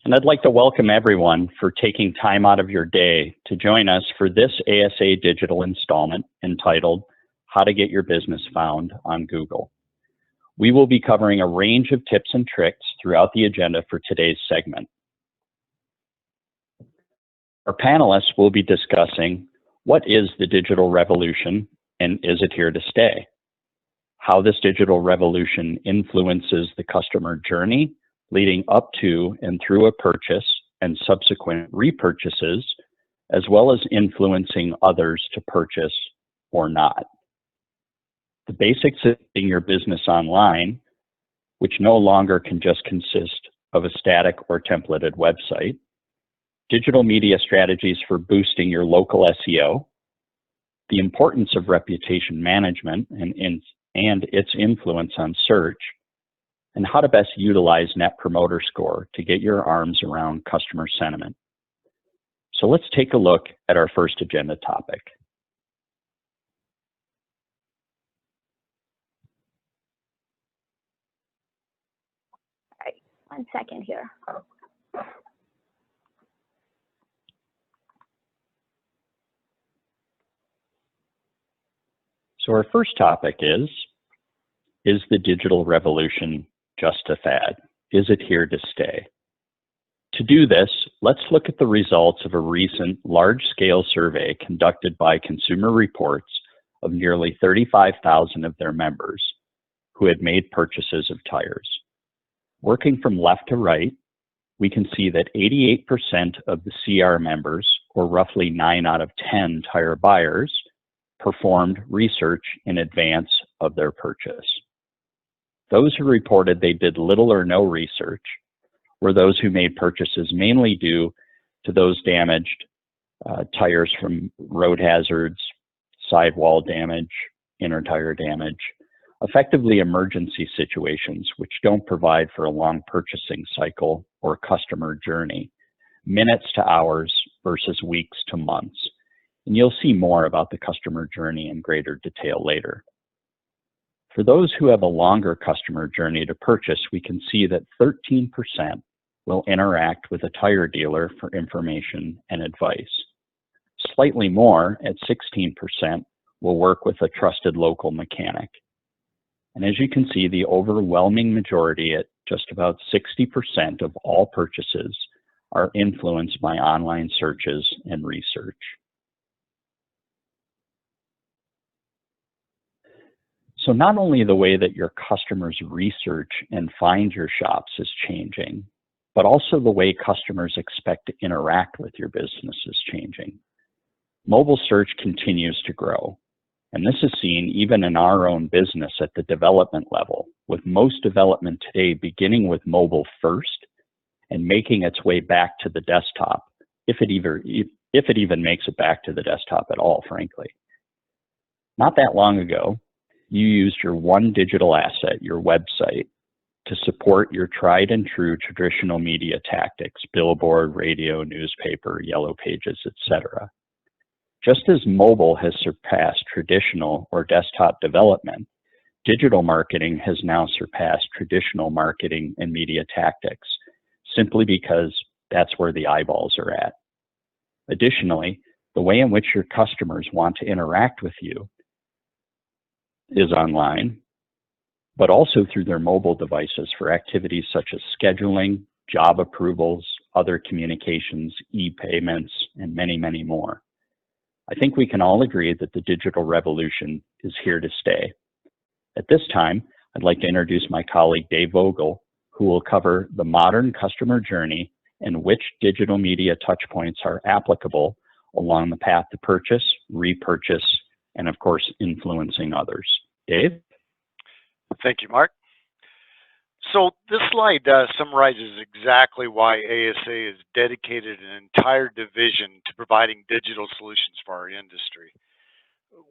And I'd like to welcome everyone for taking time out of your day to join us for this ASA digital installment entitled How to Get Your Business Found on Google. We will be covering a range of tips and tricks throughout the agenda for today's segment. Our panelists will be discussing what is the digital revolution and is it here to stay? How this digital revolution influences the customer journey leading up to and through a purchase and subsequent repurchases, as well as influencing others to purchase or not. The basics of getting your business online, which no longer can just consist of a static or templated website, digital media strategies for boosting your local SEO, the importance of reputation management and its influence on search, and how to best utilize Net Promoter Score to get your arms around customer sentiment. So let's take a look at our first agenda topic. All right, 1 second here. So our first topic is the digital revolution just a fad? Is it here to stay? To do this, let's look at the results of a recent large-scale survey conducted by Consumer Reports of nearly 35,000 of their members who had made purchases of tires. Working from left to right, we can see that 88% of the CR members, or roughly 9 out of 10 tire buyers, performed research in advance of their purchase. Those who reported they did little or no research were those who made purchases mainly due to those damaged tires from road hazards, sidewall damage, inner tire damage, effectively emergency situations which don't provide for a long purchasing cycle or customer journey, minutes to hours versus weeks to months. And you'll see more about the customer journey in greater detail later. For those who have a longer customer journey to purchase, we can see that 13% will interact with a tire dealer for information and advice. Slightly more, at 16%, will work with a trusted local mechanic. And as you can see, the overwhelming majority, at just about 60% of all purchases, are influenced by online searches and research. So not only the way that your customers research and find your shops is changing, but also the way customers expect to interact with your business is changing. Mobile search continues to grow, and this is seen even in our own business at the development level, with most development today beginning with mobile first and making its way back to the desktop, if it even makes it back to the desktop at all, frankly. Not that long ago, you used your one digital asset, your website, to support your tried and true traditional media tactics, billboard, radio, newspaper, yellow pages, etc. Just as mobile has surpassed traditional or desktop development, digital marketing has now surpassed traditional marketing and media tactics, simply because that's where the eyeballs are at. Additionally, the way in which your customers want to interact with you is online, but also through their mobile devices for activities such as scheduling, job approvals, other communications, e-payments, and many, many more. I think we can all agree that the digital revolution is here to stay. At this time, I'd like to introduce my colleague Dave Vogel, who will cover the modern customer journey and which digital media touchpoints are applicable along the path to purchase, repurchase, and of course, influencing others. Dave? Thank you, Mark. So this slide summarizes exactly why ASA has dedicated an entire division to providing digital solutions for our industry.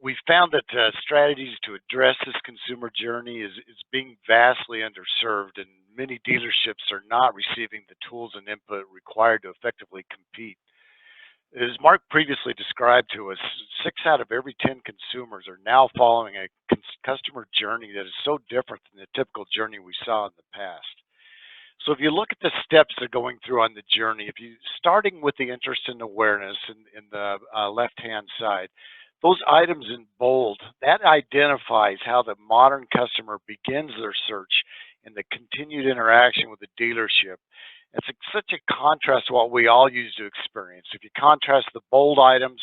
We found that strategies to address this consumer journey is being vastly underserved, and many dealerships are not receiving the tools and input required to effectively compete. As Mark previously described to us, 6 out of every 10 consumers are now following a customer journey that is so different than the typical journey we saw in the past. So if you look at the steps they're going through on the journey, if you starting with the interest and awareness in the left-hand side, those items in bold, that identifies how the modern customer begins their search and the continued interaction with the dealership. It's such a contrast to what we all used to experience. If you contrast the bold items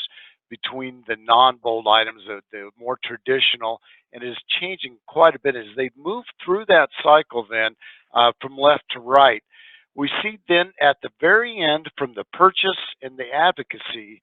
between the non-bold items, the more traditional, and it is changing quite a bit as they move through that cycle then from left to right. We see then at the very end from the purchase and the advocacy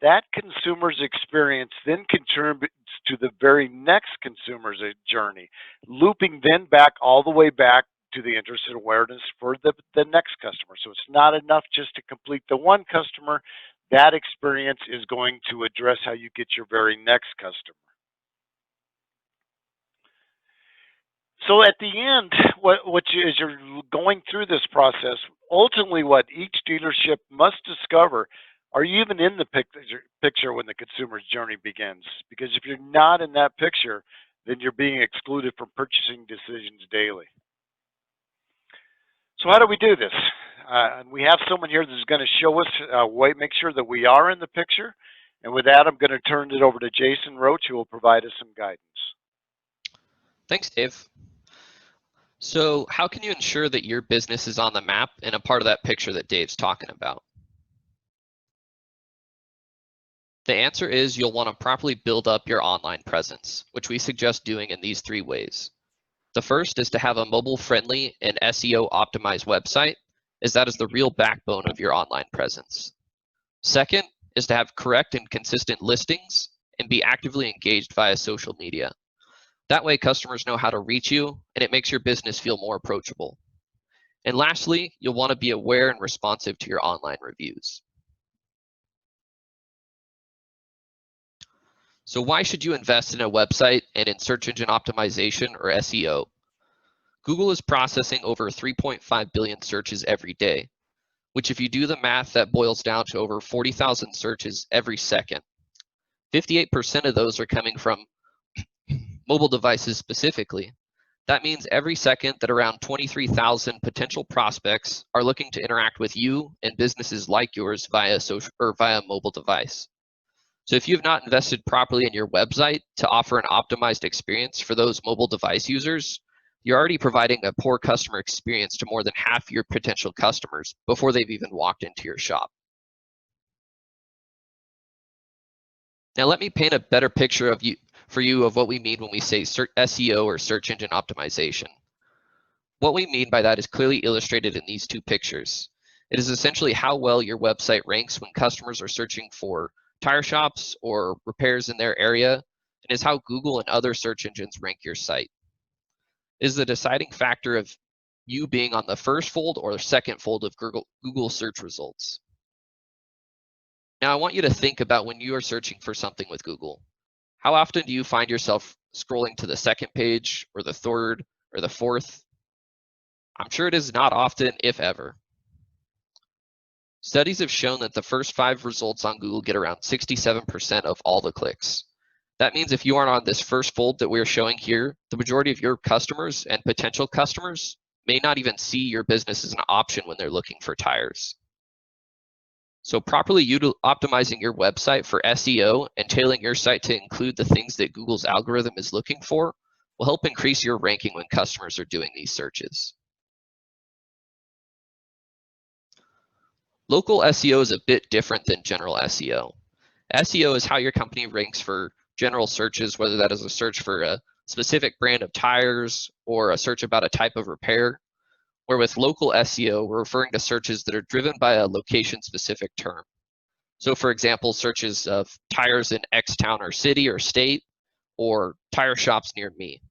that consumer's experience then contributes to the very next consumer's journey, looping then back all the way back to the interest and awareness for the next customer. So it's not enough just to complete the one customer. That experience is going to address how you get your very next customer. So at the end, as you're going through this process, ultimately what each dealership must discover, are you even in the picture when the consumer's journey begins? Because if you're not in that picture, then you're being excluded from purchasing decisions daily. So how do we do this? We have someone here that's going to show us make sure that we are in the picture. And with that, I'm going to turn it over to Jason Roach, who will provide us some guidance. Thanks, Dave. So how can you ensure that your business is on the map and a part of that picture that Dave's talking about? The answer is you'll want to properly build up your online presence, which we suggest doing in these 3 ways. The first is to have a mobile-friendly and SEO-optimized website, as that is the real backbone of your online presence. Second is to have correct and consistent listings and be actively engaged via social media. That way customers know how to reach you and it makes your business feel more approachable. And lastly, you'll want to be aware and responsive to your online reviews. So why should you invest in a website and in search engine optimization, or SEO? Google is processing over 3.5 billion searches every day, which if you do the math, that boils down to over 40,000 searches every second. 58% of those are coming from mobile devices specifically. That means every second that around 23,000 potential prospects are looking to interact with you and businesses like yours via social or via mobile device. So if you've not invested properly in your website to offer an optimized experience for those mobile device users, you're already providing a poor customer experience to more than half your potential customers before they've even walked into your shop. Now let me paint a better picture for you of what we mean when we say SEO, or search engine optimization. What we mean by that is clearly illustrated in these 2 pictures. It is essentially how well your website ranks when customers are searching for tire shops or repairs in their area, and is how Google and other search engines rank your site. It is the deciding factor of you being on the first fold or the second fold of Google search results. Now I want you to think about when you are searching for something with Google. How often do you find yourself scrolling to the second page, or the third, or the fourth? I'm sure it is not often, if ever. Studies have shown that the first 5 results on Google get around 67% of all the clicks. That means if you aren't on this first fold that we're showing here, the majority of your customers and potential customers may not even see your business as an option when they're looking for tires. So properly optimizing your website for SEO and tailoring your site to include the things that Google's algorithm is looking for will help increase your ranking when customers are doing these searches. Local SEO is a bit different than general SEO. SEO is how your company ranks for general searches, whether that is a search for a specific brand of tires or a search about a type of repair. Where with local SEO, we're referring to searches that are driven by a location-specific term. So for example, searches of tires in X town or city or state, or tire shops near me.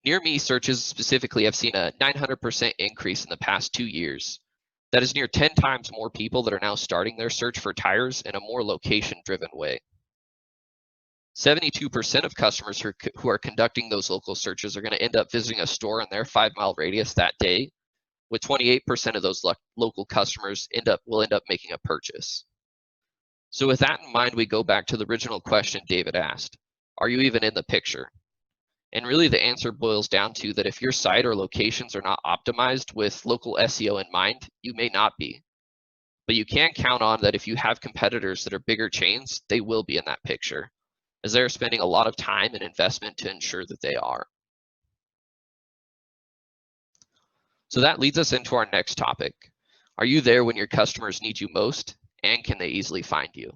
Near me searches specifically have seen a 900% increase in the past 2 years. That is near 10 times more people that are now starting their search for tires in a more location-driven way. 72% of customers who are conducting those local searches are going to end up visiting a store in their 5-mile radius that day, with 28% of those local customers will end up making a purchase. So with that in mind, we go back to the original question David asked. Are you even in the picture? And really the answer boils down to that if your site or locations are not optimized with local SEO in mind, you may not be. But you can count on that if you have competitors that are bigger chains, they will be in that picture, as they're spending a lot of time and investment to ensure that they are. So that leads us into our next topic. Are you there when your customers need you most, and can they easily find you?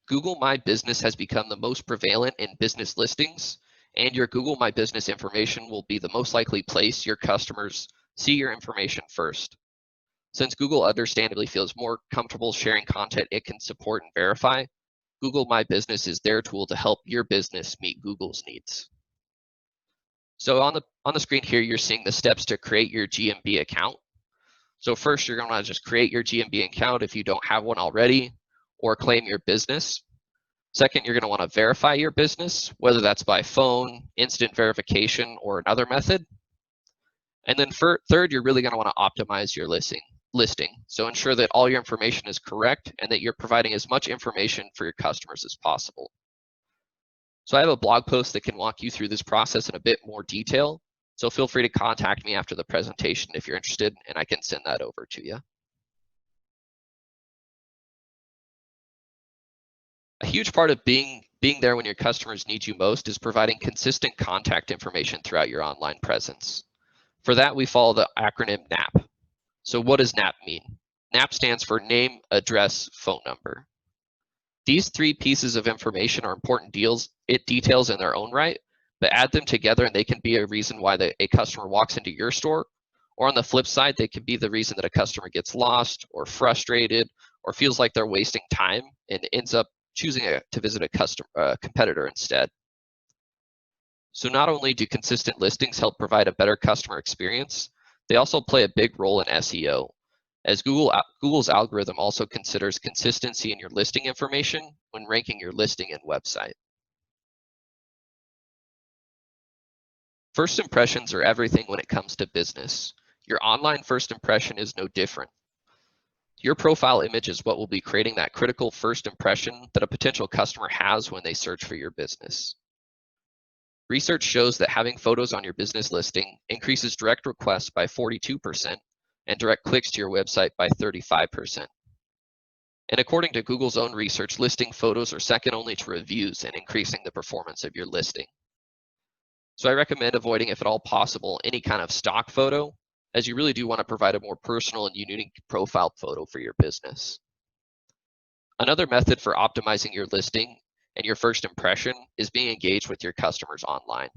Google My Business has become the most prevalent in business listings, and your Google My Business information will be the most likely place your customers see your information first. Since Google understandably feels more comfortable sharing content it can support and verify, Google My Business is their tool to help your business meet Google's needs. So on the screen here, you're seeing the steps to create your GMB account. So first, you're going to just create your GMB account if you don't have one already, or claim your business. Second, you're going to want to verify your business, whether that's by phone, instant verification, or another method. And then third, you're really going to want to optimize your listing. So ensure that all your information is correct and that you're providing as much information for your customers as possible. So I have a blog post that can walk you through this process in a bit more detail. So feel free to contact me after the presentation if you're interested, and I can send that over to you. A huge part of being there when your customers need you most is providing consistent contact information throughout your online presence. For that, we follow the acronym NAP. So what does NAP mean? NAP stands for name, address, phone number. These three pieces of information are important details in their own right, but add them together and they can be a reason why a customer walks into your store, or on the flip side, they can be the reason that a customer gets lost or frustrated or feels like they're wasting time and ends up choosing to visit a competitor instead. So not only do consistent listings help provide a better customer experience, they also play a big role in SEO, as Google's algorithm also considers consistency in your listing information when ranking your listing and website. First impressions are everything when it comes to business. Your online first impression is no different. Your profile image is what will be creating that critical first impression that a potential customer has when they search for your business. Research shows that having photos on your business listing increases direct requests by 42% and direct clicks to your website by 35%. And according to Google's own research, listing photos are second only to reviews in increasing the performance of your listing. So I recommend avoiding, if at all possible, any kind of stock photo, as you really do want to provide a more personal and unique profile photo for your business. Another method for optimizing your listing and your first impression is being engaged with your customers online,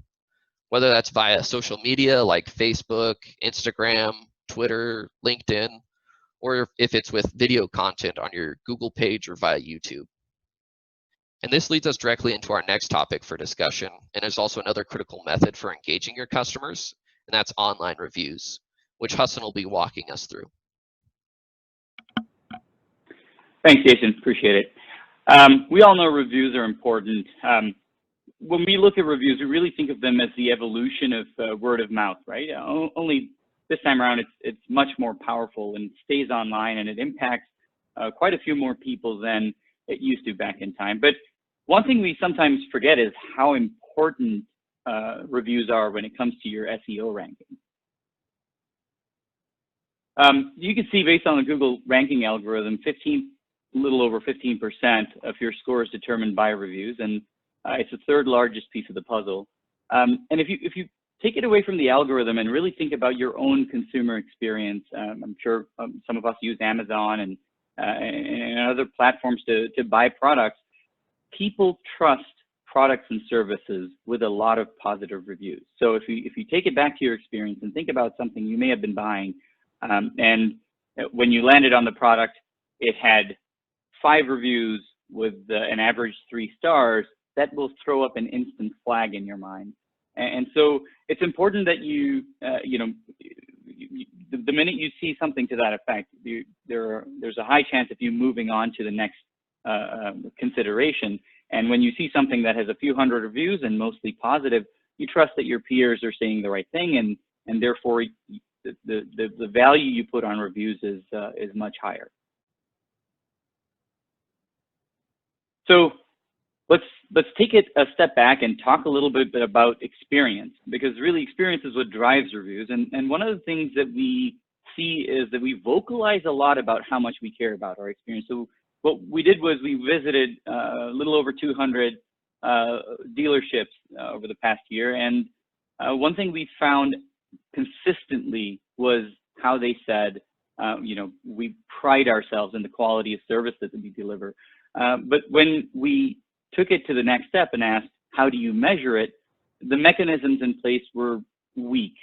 whether that's via social media like Facebook, Instagram, Twitter, LinkedIn, or if it's with video content on your Google page or via YouTube. And this leads us directly into our next topic for discussion, and is also another critical method for engaging your customers, and that's online reviews, which Hassan will be walking us through. Thanks, Jason. Appreciate it. We all know reviews are important. When we look at reviews, we really think of them as the evolution of word of mouth, right? Only this time around, it's much more powerful and stays online, and it impacts quite a few more people than it used to back in time. But one thing we sometimes forget is how important reviews are when it comes to your SEO ranking. You can see based on the Google ranking algorithm, a little over 15% of your score is determined by reviews, and it's the third largest piece of the puzzle. And if you take it away from the algorithm and really think about your own consumer experience, I'm sure some of us use Amazon and other platforms to buy products. People trust products and services with a lot of positive reviews. So if you take it back to your experience and think about something you may have been buying, and when you landed on the product, it had 5 reviews with an average 3 stars, that will throw up an instant flag in your mind. And so it's important that the minute you see something to that effect, there's a high chance of you moving on to the next consideration. And when you see something that has a few hundred reviews and mostly positive, you trust that your peers are saying the right thing, and therefore the value you put on reviews is much higher. So let's let's take it a step back and talk a little bit about experience, because really experience is what drives reviews. And one of the things that we see is that we vocalize a lot about how much we care about our experience. So what we did was we visited a little over 200 dealerships over the past year, and one thing we found consistently was how they said, we pride ourselves in the quality of service that we deliver. But when we took it to the next step and asked, how do you measure it? The mechanisms in place were weak.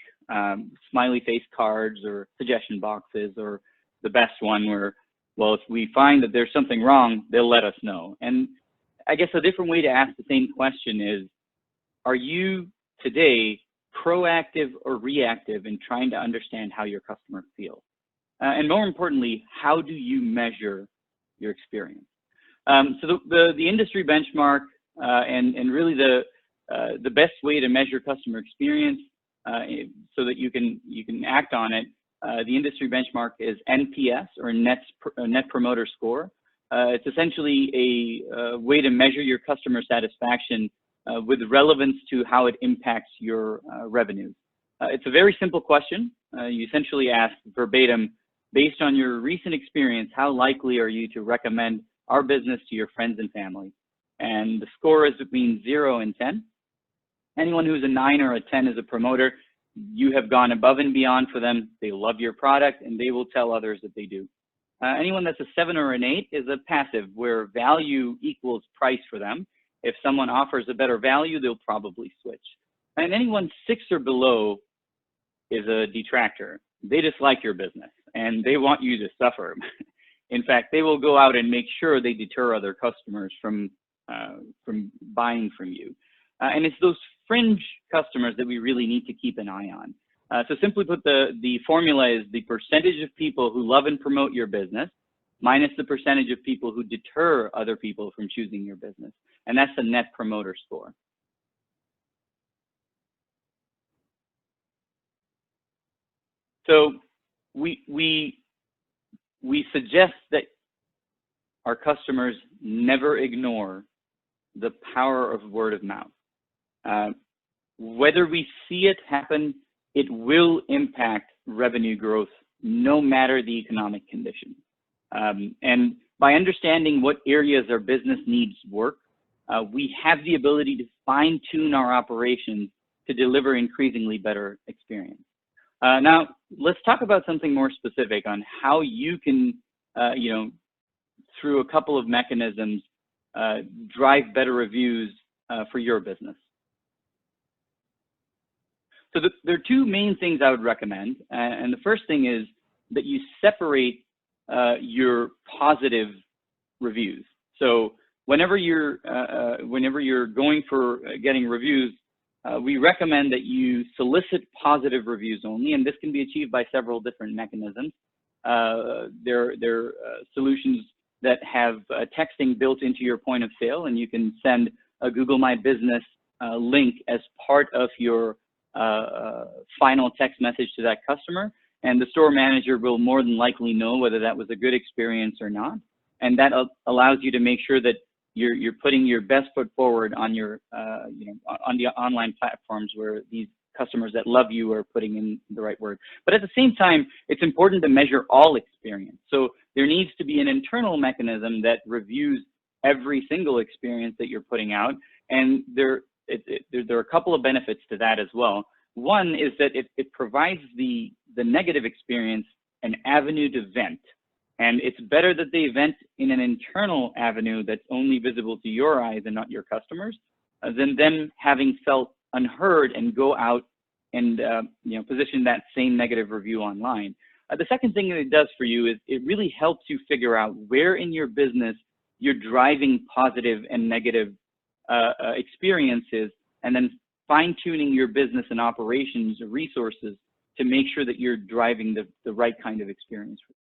Smiley face cards or suggestion boxes, or the best one where, well, if we find that there's something wrong, they'll let us know. And I guess a different way to ask the same question is, are you today proactive or reactive in trying to understand how your customers feel? And more importantly, how do you measure your experience? So the industry benchmark and really the best way to measure customer experience so that you can act on it, the industry benchmark is NPS, or Net Promoter Score. It's essentially a way to measure your customer satisfaction with relevance to how it impacts your revenues. It's a very simple question. You essentially ask verbatim, based on your recent experience, how likely are you to recommend our business to your friends and family? And the score is between 0 and 10. Anyone who's a 9 or a 10 is a promoter. You have gone above and beyond for them. They love your product, and they will tell others that they do. Anyone that's a 7 or an 8 is a passive, where value equals price for them. If someone offers a better value, they'll probably switch. And anyone 6 or below is a detractor. They dislike your business, and they want you to suffer. In fact, they will go out and make sure they deter other customers from buying from you. And it's those fringe customers that we really need to keep an eye on. So simply put, the formula is the percentage of people who love and promote your business minus the percentage of people who deter other people from choosing your business. And that's the Net Promoter Score. So we suggest that our customers never ignore the power of word of mouth. Whether we see it happen, it will impact revenue growth no matter the economic condition. And by understanding what areas our business needs work, we have the ability to fine-tune our operations to deliver increasingly better experience. Now, let's talk about something more specific on how you can, through a couple of mechanisms, drive better reviews for your business. So there are two main things I would recommend. And the first thing is that you separate your positive reviews. So whenever you're going for getting reviews, we recommend that you solicit positive reviews only, and this can be achieved by several different mechanisms. There are solutions that have texting built into your point of sale, and you can send a Google My Business link as part of your final text message to that customer, and the store manager will more than likely know whether that was a good experience or not. And that allows you to make sure that you're putting your best foot forward on your on the online platforms where these customers that love you are putting in the right word. But at the same time, it's important to measure all experience. So there needs to be an internal mechanism that reviews every single experience that you're putting out, and there are a couple of benefits to that as well. One is that it provides the negative experience an avenue to vent. And it's better that they vent in an internal avenue that's only visible to your eyes and not your customers, than them having felt unheard and go out and position that same negative review online. The second thing that it does for you is it really helps you figure out where in your business you're driving positive and negative experiences, and then fine-tuning your business and operations resources to make sure that you're driving the right kind of experience for